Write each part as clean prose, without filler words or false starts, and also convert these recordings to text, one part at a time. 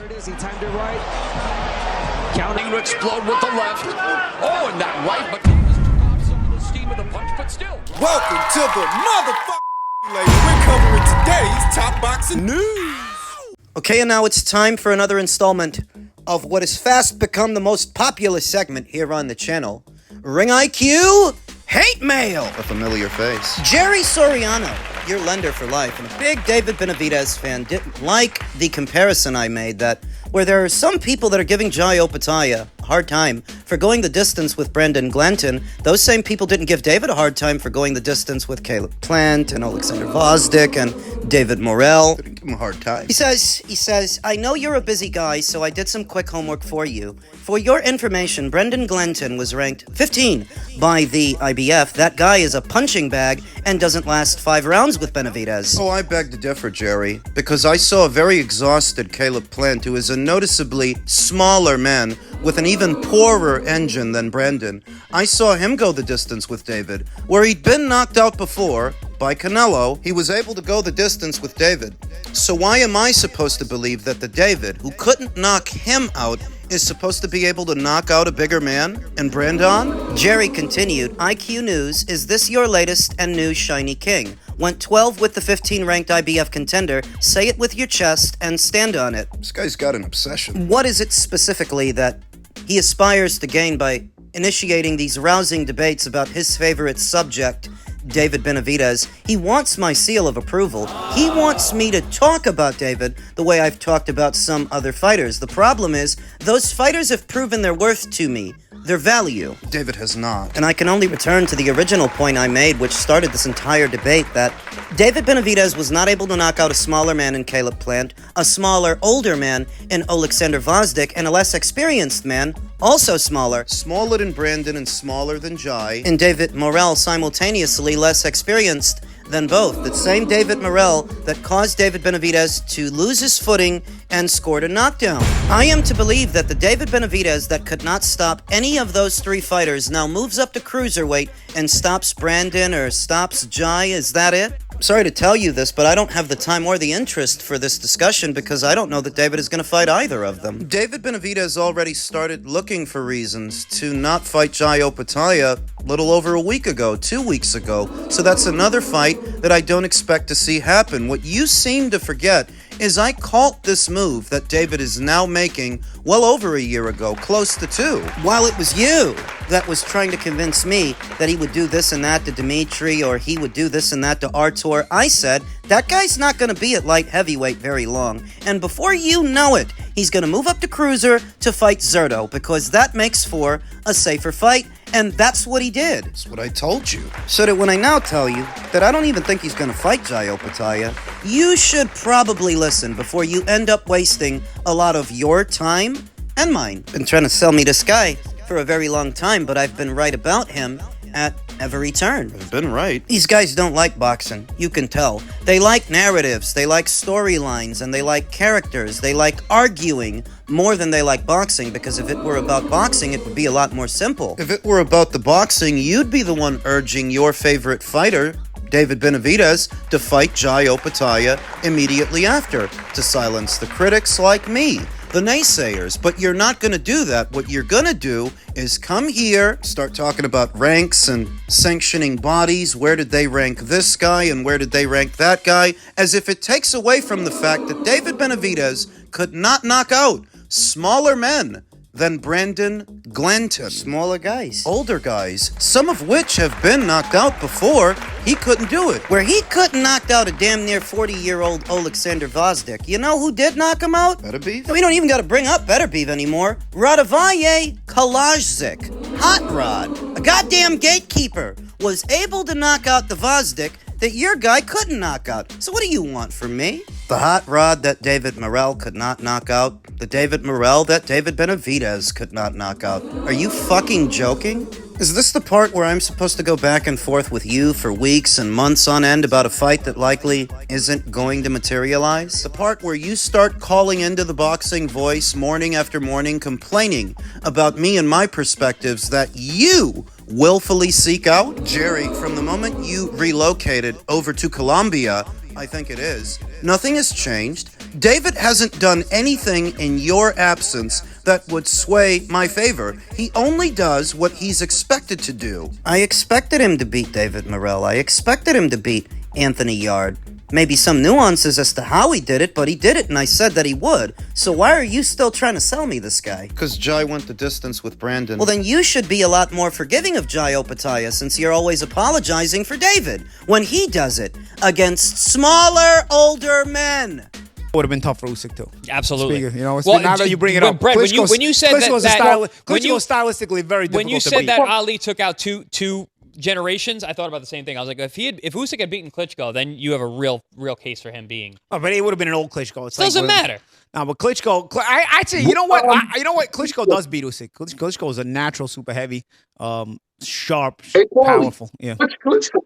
There it is. He timed it right. Counting to explode with the left. Oh, and that right, but Davis took off some of the steam of the punch, but still. Welcome to the motherfucking lady. We're covering today's top boxing news. Okay, and now it's time for another installment of what has fast become the most popular segment here on the channel. Ring IQ Hate Mail. A familiar face. Jerry Soriano, your lender for life, and a big David Benavidez fan, didn't like the comparison I made that where there are some people that are giving Jai Opetaia a hard time for going the distance with Brendan Glanton. Those same people didn't give David a hard time for going the distance with Caleb Plant and Alexander Vosdick and David Morrell. Didn't give him a hard time. He says, I know you're a busy guy, so I did some quick homework for you. For your information, Brendan Glanton was ranked 15 by the IBF. That guy is a punching bag and doesn't last 5 rounds with Benavidez. Oh, I beg to differ, Jerry, because I saw a very exhausted Caleb Plant, who is a noticeably smaller man with an even poorer engine than Brendan. I saw him go the distance with David, where he'd been knocked out before by Canelo. He was able to go the distance with David. So why am I supposed to believe that the David, who couldn't knock him out, is supposed to be able to knock out a bigger man and Brandon? Jerry continued, IQ News, is this your latest and new shiny king? Went 12 with the 15-ranked IBF contender. Say it with your chest and stand on it. This guy's got an obsession. What is it specifically that he aspires to gain by initiating these rousing debates about his favorite subject, David Benavidez? He wants my seal of approval. He wants me to talk about David the way I've talked about some other fighters. The problem is, those fighters have proven their worth to me, their value. David has not. And I can only return to the original point I made, which started this entire debate, that David Benavidez was not able to knock out a smaller man in Caleb Plant, a smaller, older man in Alexander Vosdick, and a less experienced man, also smaller, Smaller than Brandon and smaller than Jai. in David Morrell, simultaneously less experienced than both. The same David Morrell that caused David Benavidez to lose his footing and scored a knockdown. I am to believe that the David Benavidez that could not stop any of those 3 fighters now moves up to cruiserweight and stops Brandon or stops Jai. Is that it? I'm sorry to tell you this, but I don't have the time or the interest for this discussion because I don't know that David is going to fight either of them. David Benavidez already started looking for reasons to not fight Jai Opetaia a little over a week ago, 2 weeks ago. So that's another fight that I don't expect to see happen. What you seem to forget is I called this move that David is now making well over a year ago, close to 2. While it was you that was trying to convince me that he would do this and that to Dimitri or he would do this and that to Artur, I said, that guy's not going to be at light heavyweight very long. And before you know it, he's going to move up to cruiser to fight Zerto because that makes for a safer fight. And that's what he did. That's what I told you. So that when I now tell you that I don't even think he's going to fight Jai Opetaia, you should probably listen before you end up wasting a lot of your time and mine. Been trying to sell me this guy for a very long time, but I've been right about him at every turn. I've been right. These guys don't like boxing, you can tell. They like narratives, they like storylines, and they like characters. They like arguing more than they like boxing, because if it were about boxing, it would be a lot more simple. If it were about the boxing, you'd be the one urging your favorite fighter, David Benavidez, to fight Jai Opetaia immediately after, to silence the critics like me, the naysayers. But you're not going to do that. What you're going to do is come here, start talking about ranks and sanctioning bodies. Where did they rank this guy and where did they rank that guy? As if it takes away from the fact that David Benavidez could not knock out smaller men than Brandon Glanton. Smaller guys. Older guys, some of which have been knocked out before. He couldn't do it. Where he couldn't knock out a damn near 40-year-old Alexander Vosdick. You know who did knock him out? Better beef? We don't even got to bring up Better Beef anymore. Radavalle Kalajdzic, Hot Rod, a goddamn gatekeeper, was able to knock out the Vosdick that your guy couldn't knock out. So what do you want from me? The Hot Rod that David Morrell could not knock out? The David Morrell that David Benavidez could not knock out? Are you fucking joking? Is this the part where I'm supposed to go back and forth with you for weeks and months on end about a fight that likely isn't going to materialize? The part where you start calling into the boxing voice morning after morning, complaining about me and my perspectives that you willfully seek out? Jerry, from the moment you relocated over to Colombia, I think it is, nothing has changed. David hasn't done anything in your absence that would sway my favor. He only does what he's expected to do. I expected him to beat David Morrell. I expected him to beat Anthony Yard. Maybe some nuances as to how he did it, but he did it, and I said that he would. So why are you still trying to sell me this guy? Because Jai went the distance with Brandon. Well, then you should be a lot more forgiving of Jai Opetaia, since you're always apologizing for David when he does it against smaller, older men. Would have been tough for Usyk too. Absolutely. Speaking, you know, now that you bring it up, Brett, when you said Klitschko's stylistically very difficult when you to said beat. that Ali took out two generations, I thought about the same thing. I was like, if Usyk had beaten Klitschko, then you have a real case for him being. Oh, but it would have been an old Klitschko. It doesn't matter. No, but Klitschko, I'd say, you know what? Klitschko does beat Usyk. Klitschko is a natural super heavy, sharp, powerful. Yeah. Which Klitschko?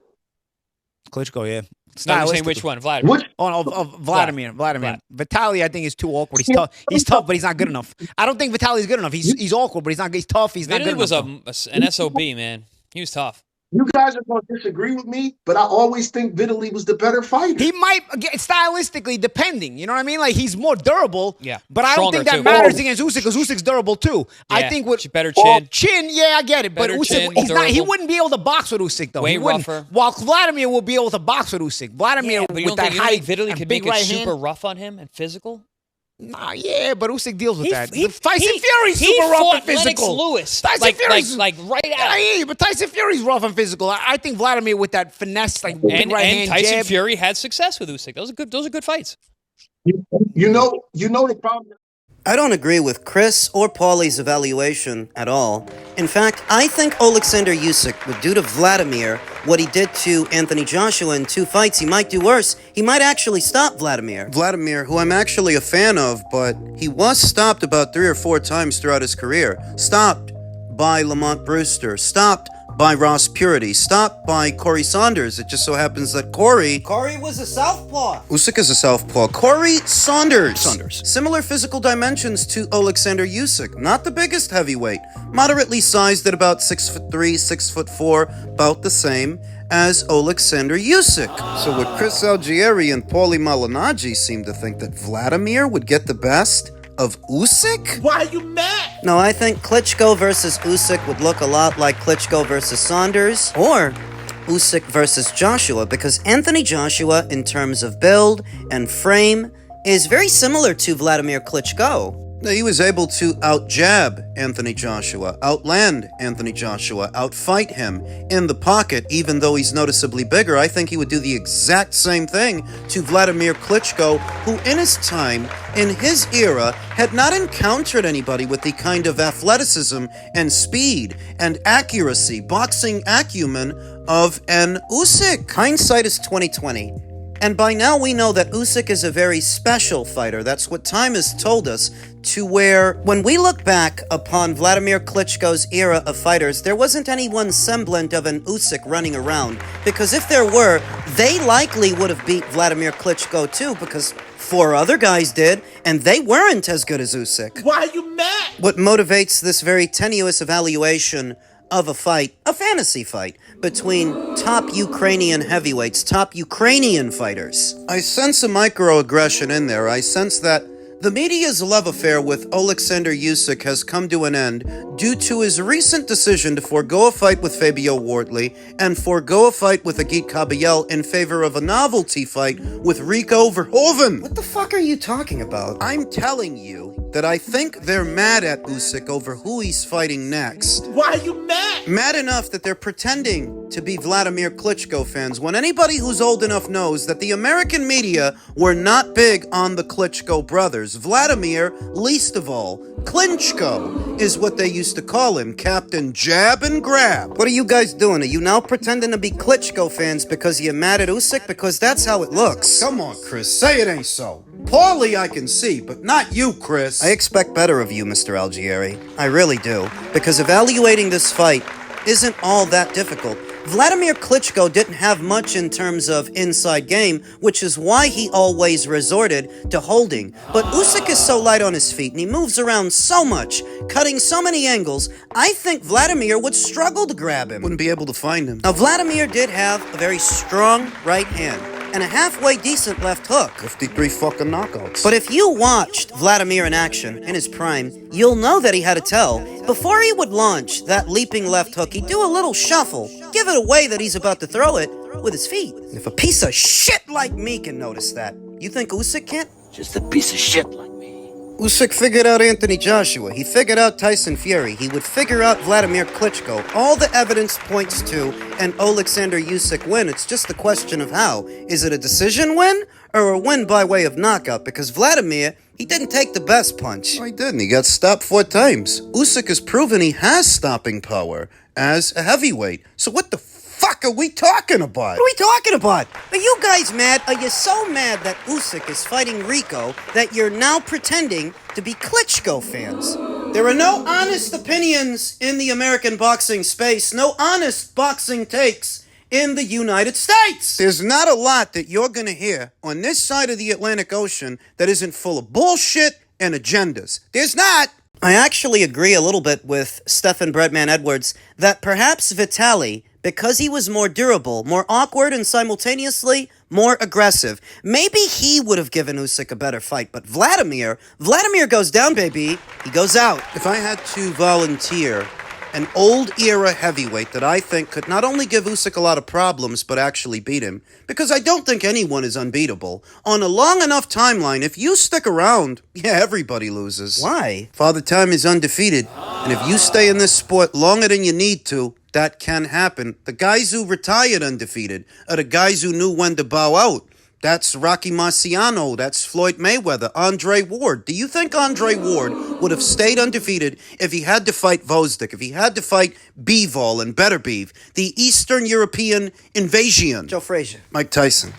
Klitschko, yeah. No, I'm saying which one? Vladimir. Vladimir. Vitaly, I think, is too awkward. He's tough, but he's not good enough. I don't think Vitaly's good enough. He's awkward, but he's tough. He's not good enough. Vitaly was an SOB, man. He was tough. You guys are going to disagree with me, but I always think Vitaly was the better fighter. He might, stylistically, depending. You know what I mean? Like, he's more durable. Yeah. But I don't think that matters against Usyk, because Usyk's durable, too. Yeah, I think with better chin. Yeah, I get it. Better but Usyk, chin, he wouldn't be able to box with Usyk, though. Way he wouldn't. rougher. While Vladimir will be able to box with Usyk. Vladimir, But you with don't that height think Vitaly and could big make it right super hand. rough on him and physical? Nah, yeah, but Usyk deals with that. Tyson Fury's super rough and physical. Lewis, Tyson Fury's like right out. I hear you, but Tyson Fury's rough and physical. I think Vladimir with that finesse, like big right hand Tyson jab. Fury had success with Usyk. Those are good fights. You know the problem. I don't agree with Chris or Paulie's evaluation at all. In fact, I think Alexander Usyk would do to Vladimir what he did to Anthony Joshua in 2 fights. He might do worse. He might actually stop Vladimir. Vladimir, who I'm actually a fan of, but he was stopped about 3 or 4 times throughout his career. Stopped by Lamont Brewster. Stopped by Ross Purity. Stopped by Corey Saunders. It just so happens that Corey was a southpaw. Usyk is a southpaw. Corey Saunders. Similar physical dimensions to Alexander Usyk. Not the biggest heavyweight. Moderately sized at about 6'3", 6'4", about the same as Alexander Usyk. So would Chris Algieri and Paulie Malignaggi seem to think that Vladimir would get the best of Usyk? Why are you mad? No, I think Klitschko versus Usyk would look a lot like Klitschko versus Saunders, or Usyk versus Joshua, because Anthony Joshua, in terms of build and frame, is very similar to Vladimir Klitschko. He was able to out-jab Anthony Joshua, outland Anthony Joshua, outfight him in the pocket, even though he's noticeably bigger. I think he would do the exact same thing to Vladimir Klitschko, who in his time, in his era, had not encountered anybody with the kind of athleticism and speed and accuracy, boxing acumen of an Usyk. Hindsight is 20/20. And by now we know that Usyk is a very special fighter. That's what time has told us, to where when we look back upon Vladimir Klitschko's era of fighters, there wasn't any one semblant of an Usyk running around. Because if there were, they likely would have beat Vladimir Klitschko too, because 4 other guys did, and they weren't as good as Usyk. Why are you mad? What motivates this very tenuous evaluation of a fight, a fantasy fight, between top Ukrainian heavyweights, top Ukrainian fighters? I sense a microaggression in there. I sense that the media's love affair with Alexander Usyk has come to an end due to his recent decision to forego a fight with Fabio Wardley and forego a fight with Agit Kabayel in favor of a novelty fight with Rico Verhoeven. What the fuck are you talking about? I'm telling you that I think they're mad at Usyk over who he's fighting next. Why are you mad? Mad enough that they're pretending to be Vladimir Klitschko fans, when anybody who's old enough knows that the American media were not big on the Klitschko brothers. Vladimir, least of all. Klitschko is what they used to call him, Captain Jab and Grab. What are you guys doing? Are you now pretending to be Klitschko fans because you're mad at Usyk? Because that's how it looks. Come on, Chris, say it ain't so. Paulie I can see, but not you, Chris. I expect better of you, Mr. Algieri. I really do. Because evaluating this fight isn't all that difficult. Vladimir Klitschko didn't have much in terms of inside game, which is why he always resorted to holding. But Usyk is so light on his feet and he moves around so much, cutting so many angles, I think Vladimir would struggle to grab him. Wouldn't be able to find him. Now, Vladimir did have a very strong right hand. and a halfway decent left hook. 53 fucking knockouts. But if you watched Vladimir in action, in his prime, you'll know that he had a tell. Before he would launch that leaping left hook, he'd do a little shuffle, give it away that he's about to throw it with his feet. If a piece of shit like me can notice that, you think Usyk can't? Just a piece of shit like me. Usyk figured out Anthony Joshua. He figured out Tyson Fury. He would figure out Vladimir Klitschko. All the evidence points to an Alexander Usyk win. It's just a question of how. Is it a decision win or a win by way of knockout? Because Vladimir, he didn't take the best punch. Oh, No, he didn't. He got stopped 4 times. Usyk has proven he has stopping power as a heavyweight. So what the fuck are we talking about? What are we talking about? Are you guys mad? Are you so mad that Usyk is fighting Rico that you're now pretending to be Klitschko fans? There are no honest opinions in the American boxing space, no honest boxing takes in the United States. There's not a lot that you're going to hear on this side of the Atlantic Ocean that isn't full of bullshit and agendas. There's not. I actually agree a little bit with Stephan Breadman Edwards that perhaps Vitaly, because he was more durable, more awkward, and simultaneously more aggressive, maybe he would have given Usyk a better fight. But Vladimir goes down, baby. He goes out. If I had to volunteer an old-era heavyweight that I think could not only give Usyk a lot of problems, but actually beat him, because I don't think anyone is unbeatable, on a long enough timeline, if you stick around, yeah, everybody loses. Why? Father Time is undefeated, and if you stay in this sport longer than you need to, that can happen. The guys who retired undefeated are the guys who knew when to bow out. That's Rocky Marciano. That's Floyd Mayweather. Andre Ward. Do you think Andre Ward would have stayed undefeated if he had to fight Vosdik, if he had to fight Bivol and Beterbiev, the Eastern European invasion? Joe Frazier. Mike Tyson.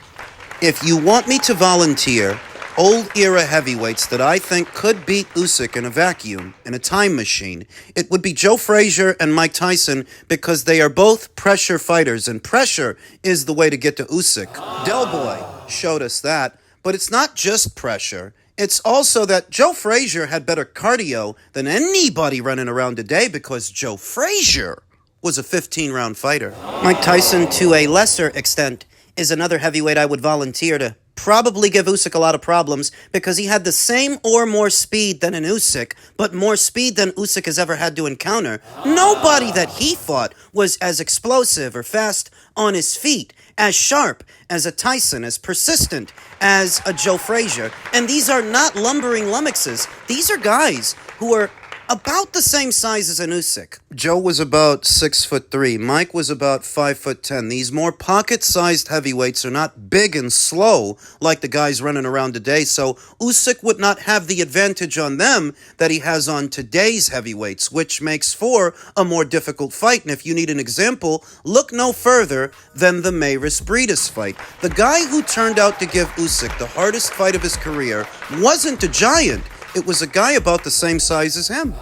If you want me to volunteer old-era heavyweights that I think could beat Usyk in a vacuum, in a time machine, it would be Joe Frazier and Mike Tyson, because they are both pressure fighters, and pressure is the way to get to Usyk. Del Boy showed us that, but it's not just pressure. It's also that Joe Frazier had better cardio than anybody running around today, because Joe Frazier was a 15-round fighter. Mike Tyson, to a lesser extent, is another heavyweight I would volunteer to probably give Usyk a lot of problems, because he had the same or more speed than an Usyk, but more speed than Usyk has ever had to encounter. Nobody that he fought was as explosive or fast on his feet, as sharp as a Tyson, as persistent as a Joe Frazier. And these are not lumbering lummoxes. These are guys who are about the same size as an Usyk. Joe was about 6'3". Mike was about 5'10". These more pocket-sized heavyweights are not big and slow like the guys running around today, so Usyk would not have the advantage on them that he has on today's heavyweights, which makes for a more difficult fight. And if you need an example, look no further than the Mayris Briedis fight. The guy who turned out to give Usyk the hardest fight of his career wasn't a giant. It was a guy about the same size as him.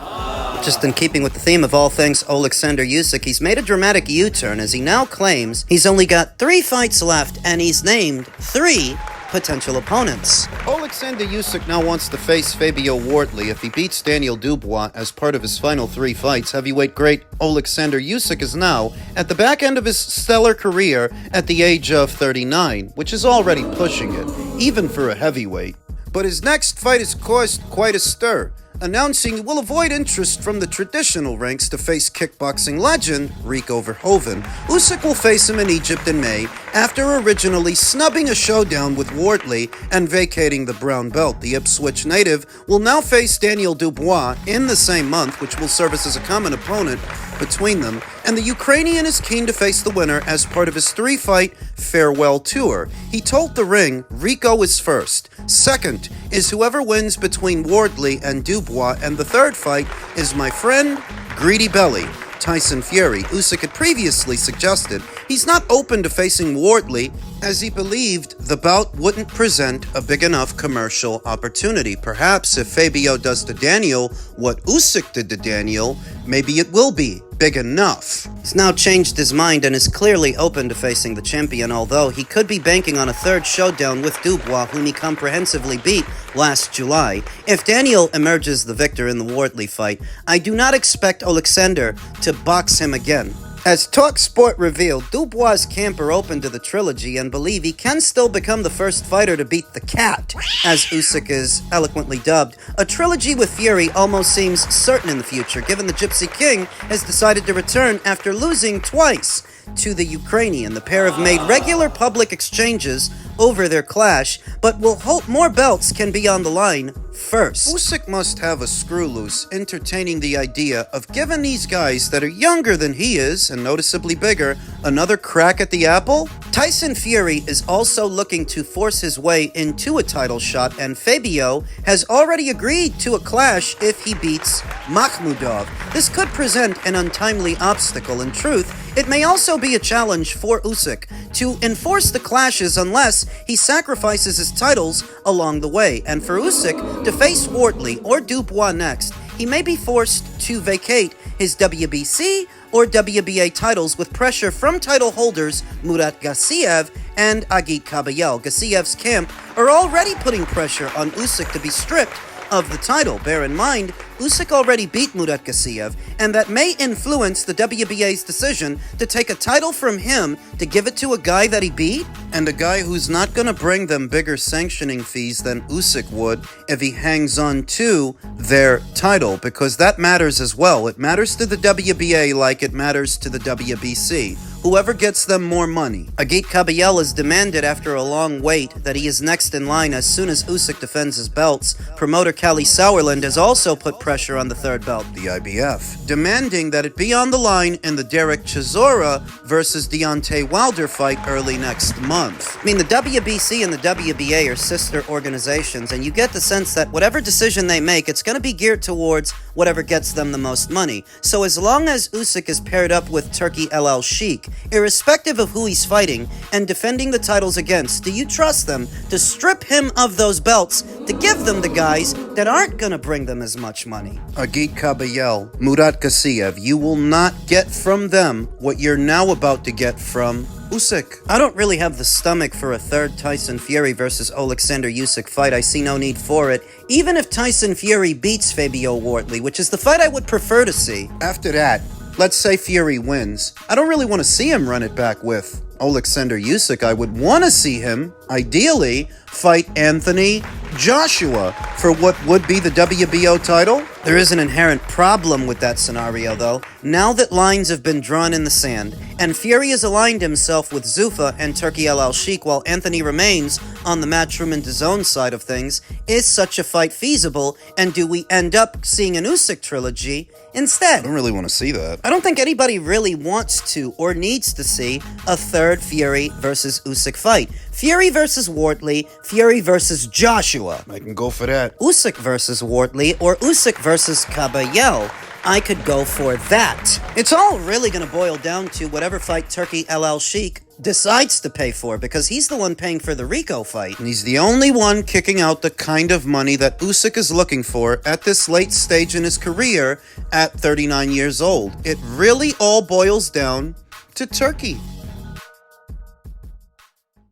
Just in keeping with the theme of all things Alexander Usyk, he's made a dramatic U-turn as he now claims he's only got 3 fights left and he's named 3 potential opponents. Alexander Usyk now wants to face Fabio Wardley. If he beats Daniel Dubois as part of his final 3 fights, heavyweight great Alexander Usyk is now at the back end of his stellar career at the age of 39, which is already pushing it, even for a heavyweight. But his next fight has caused quite a stir, announcing he will avoid interest from the traditional ranks to face kickboxing legend Rico Verhoeven. Usyk will face him in Egypt in May, after originally snubbing a showdown with Wardley and vacating the brown belt. The Ipswich native will now face Daniel Dubois in the same month, which will serve as a common opponent between them, and the Ukrainian is keen to face the winner as part of his 3-fight farewell tour. He told The Ring, Rico is first. Second is whoever wins between Wardley and Dubois, and the 3rd fight is my friend, Greedy Belly, Tyson Fury. Usyk had previously suggested he's not open to facing Wardley, as he believed the bout wouldn't present a big enough commercial opportunity. Perhaps if Fabio does to Daniel what Usyk did to Daniel, maybe it will be big enough. He's now changed his mind and is clearly open to facing the champion, although he could be banking on a 3rd showdown with Dubois, whom he comprehensively beat last July. If Daniel emerges the victor in the Wardley fight, I do not expect Alexander to box him again. As TalkSport revealed, Dubois' camp are open to the trilogy and believe he can still become the first fighter to beat the Cat, as Usyk is eloquently dubbed. A trilogy with Fury almost seems certain in the future, given the Gypsy King has decided to return after losing twice to the Ukrainian. The pair have made regular public exchanges over their clash, but will hope more belts can be on the line first. Usyk must have a screw loose entertaining the idea of giving these guys that are younger than he is, and noticeably bigger, another crack at the apple? Tyson Fury is also looking to force his way into a title shot, and Fabio has already agreed to a clash if he beats Makhmudov. This could present an untimely obstacle. In truth, it may also be a challenge for Usyk to enforce the clashes unless he sacrifices his titles along the way. And for Usyk to face Wardley or Dubois next, he may be forced to vacate his WBC or WBA titles with pressure from title holders Murat Gassiev and Agit Kabayel. Gassiev's camp are already putting pressure on Usyk to be stripped of the title. Bear in mind, Usyk already beat Murat Gassiev, and that may influence the WBA's decision to take a title from him to give it to a guy that he beat, and a guy who's not going to bring them bigger sanctioning fees than Usyk would if he hangs on to their title, because that matters as well. It matters to the WBA like it matters to the WBC. Whoever gets them more money. Agit Kabayel has demanded after a long wait that he is next in line as soon as Usyk defends his belts. Promoter Cali Sauerland has also put pressure on the third belt, the IBF, demanding that it be on the line in the Derek Chisora versus Deontay Wilder fight early next month. I mean, the WBC and the WBA are sister organizations, and you get the sense that whatever decision they make, it's going to be geared towards whatever gets them the most money. So as long as Usyk is paired up with Turki El Sheikh, irrespective of who he's fighting and defending the titles against, do you trust them to strip him of those belts to give them the guys that aren't going to bring them as much money? Agit Kabayel, Murat Gassiev, you will not get from them what you're now about to get from Usyk. I don't really have the stomach for a third Tyson Fury versus Alexander Usyk fight. I see no need for it. Even if Tyson Fury beats Fabio Wardley, which is the fight I would prefer to see. After that, let's say Fury wins. I don't really want to see him run it back with Alexander Usyk. I would want to see him, ideally, fight Anthony Joshua for what would be the WBO title. There is an inherent problem with that scenario, though. Now that lines have been drawn in the sand, and Fury has aligned himself with Zuffa and Turki El Sheikh while Anthony remains on the Matchroom and DAZN side of things, is such a fight feasible, and do we end up seeing an Usyk trilogy instead? I don't really want to see that. I don't think anybody really wants to or needs to see a third Fury versus Usyk fight. Fury versus Wardley, Fury versus Joshua. I can go for that. Usyk versus Wardley, or Usyk versus Kabayel. I could go for that. It's all really going to boil down to whatever fight Turki El Sheikh decides to pay for, because he's the one paying for the Rico fight. And he's the only one kicking out the kind of money that Usyk is looking for at this late stage in his career at 39 years old. It really all boils down to Turkey.